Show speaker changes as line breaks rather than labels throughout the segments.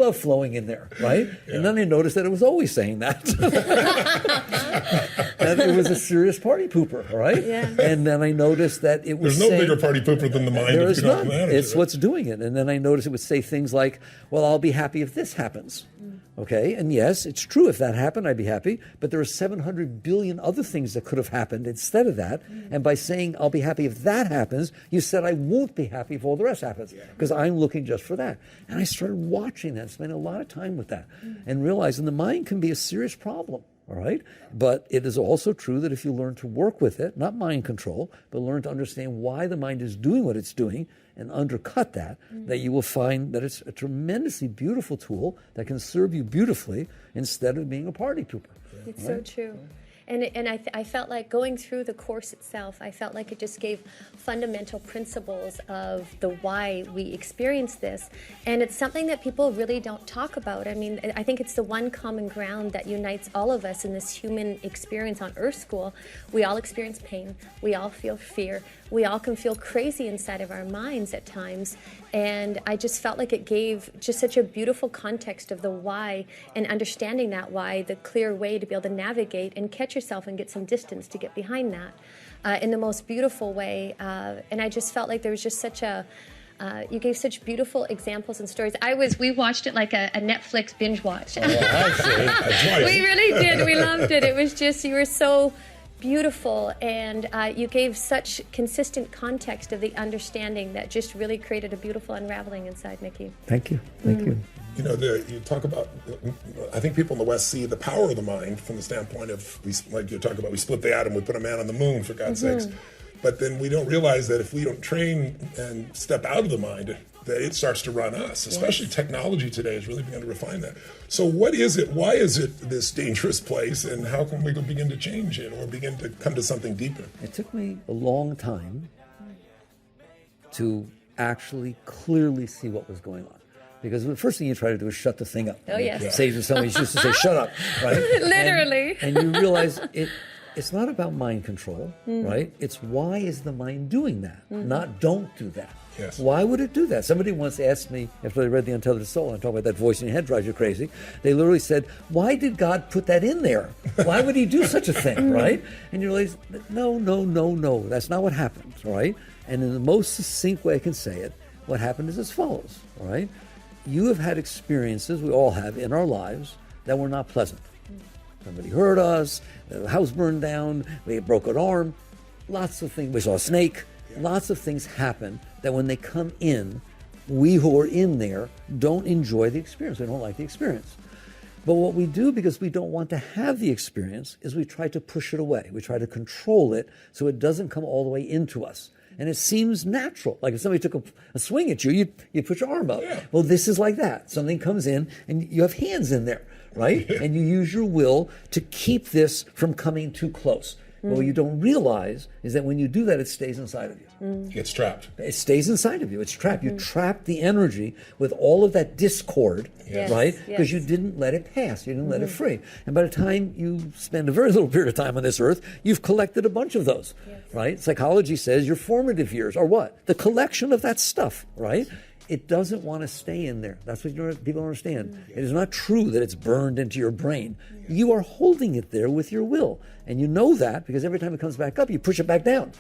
love flowing in there, right?
Yeah.
And then I noticed that it was always saying that. That it was a serious party pooper, right?
Yeah.
And then I noticed that it was
There's no
saying,
bigger party pooper than the mind
there
if
is
you don't
none.
manage
It's
it.
what's doing it. And then I noticed it would say things like, well, I'll be happy if this happens. Okay, and yes, it's true. If that happened, I'd be happy. But there are 700 billion other things that could have happened instead of that. And by saying, I'll be happy if that happens, you said I won't be happy if all the rest happens, because I'm looking just for that. And I started watching that, spending a lot of time with that, and realizing the mind can be a serious problem. All right. But it is also true that if you learn to work with it, not mind control, but learn to understand why the mind is doing what it's doing and undercut that, that you will find that it's a tremendously beautiful tool that can serve you beautifully instead of being a party pooper.
It's so true. And I felt like going through the course itself, I felt like it just gave fundamental principles of the why we experience this. And it's something that people really don't talk about. I mean, I think it's the one common ground that unites all of us in this human experience on Earth School. We all experience pain. We all feel fear. We all can feel crazy inside of our minds at times. And I just felt like it gave just such a beautiful context of the why, and understanding that why, the clear way to be able to navigate and catch yourself and get some distance to get behind that in the most beautiful way. And I just felt like there was just such a, you gave such beautiful examples and stories. We watched it like a Netflix binge watch.
Oh, actually, that's right.
We really did. We loved it. It was just, you were so beautiful, and you gave such consistent context of the understanding that just really created a beautiful unraveling inside, Mickey.
Thank you. Thank you.
You know, you talk about, I think people in the West see the power of the mind from the standpoint of, like you talk about, we split the atom, we put a man on the moon, for God's sakes. But then we don't realize that if we don't train and step out of the mind, that it starts to run us. Especially technology today has really begun to refine that. So what is it? Why is it this dangerous place? And how can we begin to change it or begin to come to something deeper?
It took me a long time to actually clearly see what was going on. Because the first thing you try to do is shut the thing up.
Oh, yes.
Say to somebody, used to say, shut up, right?
Literally.
And you realize it's not about mind control, right? It's why is the mind doing that, not don't do that.
Yes.
Why would it do that? Somebody once asked me, after they read The Untethered Soul, and talk about that voice in your head drives you crazy, they literally said, why did God put that in there? Why would he do such a thing, right? And you realize, no, that's not what happened, right? And in the most succinct way I can say it, what happened is as follows, all right? You have had experiences, we all have, in our lives that were not pleasant. Somebody hurt us, the house burned down, we broke an arm, lots of things, we saw a snake, lots of things happen that when they come in, we who are in there don't enjoy the experience, we don't like the experience. But what we do, because we don't want to have the experience, is we try to push it away. We try to control it so it doesn't come all the way into us. And it seems natural. Like if somebody took a swing at you, you'd put your arm up.
Yeah.
Well, this is like that. Something comes in and you have hands in there, right? And you use your will to keep this from coming too close. But what you don't realize is that when you do that, it stays inside of you.
It gets trapped.
It stays inside of you. It's trapped. You trap the energy with all of that discord,
Yes.
right?
Yes.
Because you didn't let it pass. You didn't let it free. And by the time you spend a very little period of time on this earth, you've collected a bunch of those, right? Psychology says your formative years are what? The collection of that stuff, right? It doesn't want to stay in there. That's what people don't understand. It is not true that it's burned into your brain. You are holding it there with your will. And you know that because every time it comes back up, you push it back down.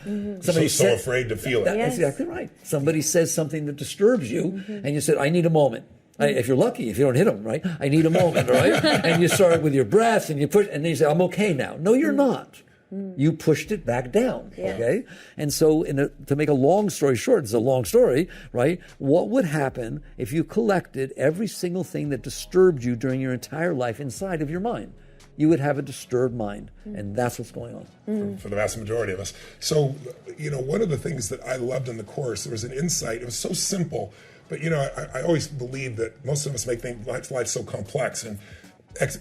Somebody's so afraid to feel it.
That's
Yes.
exactly right. Somebody says something that disturbs you, and you said, I need a moment. If you're lucky, if you don't hit them, right? I need a moment, right? And you start with your breath, and you push, and then you say, I'm okay now. No, you're not. You pushed it back down, okay? And so to make a long story short, it's a long story, right? What would happen if you collected every single thing that disturbed you during your entire life inside of your mind? You would have a disturbed mind, and that's what's going on.
For the vast majority of us. So, you know, one of the things that I loved in the course, there was an insight. It was so simple, but, you know, I always believe that most of us make life so complex, and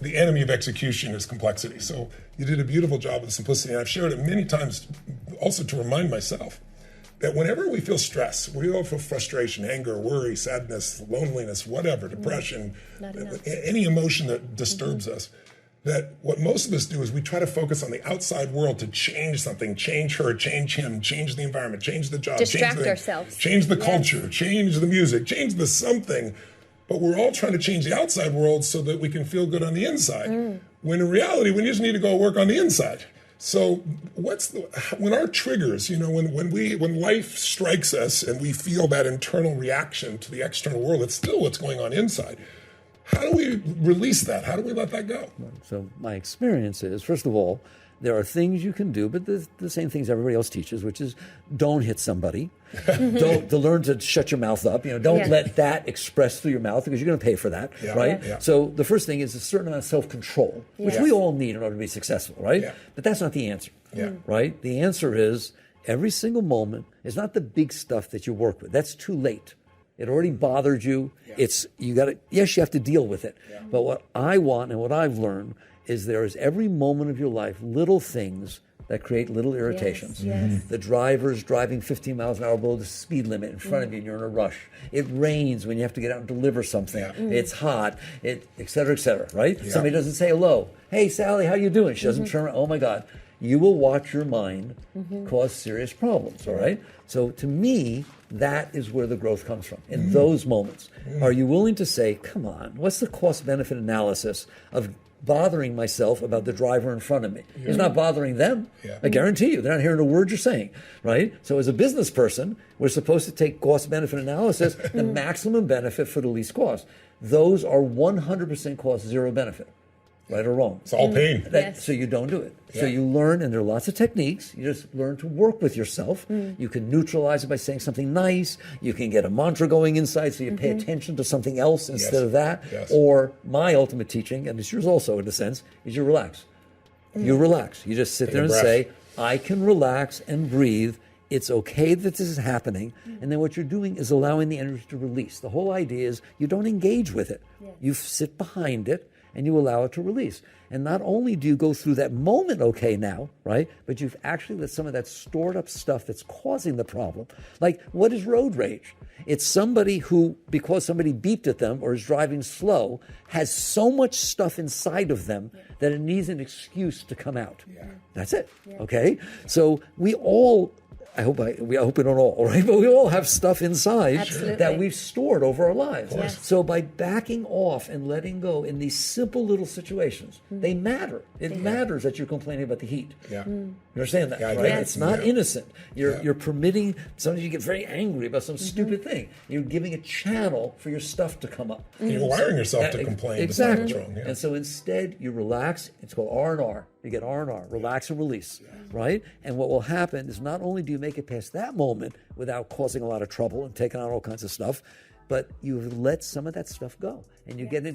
the enemy of execution is complexity. So you did a beautiful job with simplicity, and I've shared it many times also to remind myself that whenever we feel stress, we all feel frustration, anger, worry, sadness, loneliness, whatever, depression, any emotion that disturbs us, that what most of us do is we try to focus on the outside world to change something, change her, change him, change the environment, change the job,
Distract
change
ourselves.
change the culture, change the music, change the something. but we're all trying to change the outside world so that we can feel good on the inside. When in reality, we just need to go work on the inside. So when our triggers, when life strikes us and we feel that internal reaction to the external world, it's still what's going on inside. How do we release that? How do we let that go?
So my experience is, first of all, there are things you can do, but the same things everybody else teaches, which is don't hit somebody. Don't to learn to shut your mouth up. Don't let that express through your mouth because you're going to pay for that, right?
Yeah.
So the first thing is a certain amount of self-control, which we all need in order to be successful, right?
Yeah.
But that's not the answer, right? The answer is every single moment is not the big stuff that you work with. That's too late. It already bothered you. Yes, you have to deal with it. But what I want and what I've learned is there is every moment of your life, little things that create little irritations.
Yes.
The driver's driving 15 miles an hour below the speed limit in front of you and you're in a rush. It rains when you have to get out and deliver something. It's hot, et cetera, right? Somebody doesn't say hello. Hey, Sally, how you doing? She doesn't turn around. Oh, my God. You will watch your mind cause serious problems, all right? So to me, that is where the growth comes from, in those moments. Are you willing to say, come on, what's the cost-benefit analysis of bothering myself about the driver in front of me? It's not bothering them. I guarantee you, they're not hearing a word you're saying, right? So as a business person, we're supposed to take cost-benefit analysis, the maximum benefit for the least cost. Those are 100% cost, zero benefit. Right or wrong.
It's all pain.
So you don't do it. So you learn, and there are lots of techniques. You just learn to work with yourself. You can neutralize it by saying something nice. You can get a mantra going inside so you pay attention to something else instead of that. Or my ultimate teaching, and it's yours also in a sense, is you relax. You relax. You just sit there and say, I can relax and breathe. It's okay that this is happening. And then what you're doing is allowing the energy to release. The whole idea is you don't engage with it. You sit behind it and you allow it to release. And not only do you go through that moment okay now, right, but you've actually let some of that stored up stuff that's causing the problem. Like, what is road rage? It's somebody who, because somebody beeped at them or is driving slow, has so much stuff inside of them that it needs an excuse to come out. That's it, okay? So we all... I hope we don't all, right? But we all have stuff inside that we've stored over our lives. So by backing off and letting go in these simple little situations, they matter. It matters that you're complaining about the heat. You understand that, right? It's not innocent. You're permitting, sometimes you get very angry about some stupid thing. You're giving a channel for your stuff to come up.
You're wiring yourself to complain.
Exactly.
What's wrong.
And so instead, you relax. It's called R&R. You get R&R, relax and release, right? And what will happen is not only do you make it past that moment without causing a lot of trouble and taking on all kinds of stuff, but you've let some of that stuff go. And you get into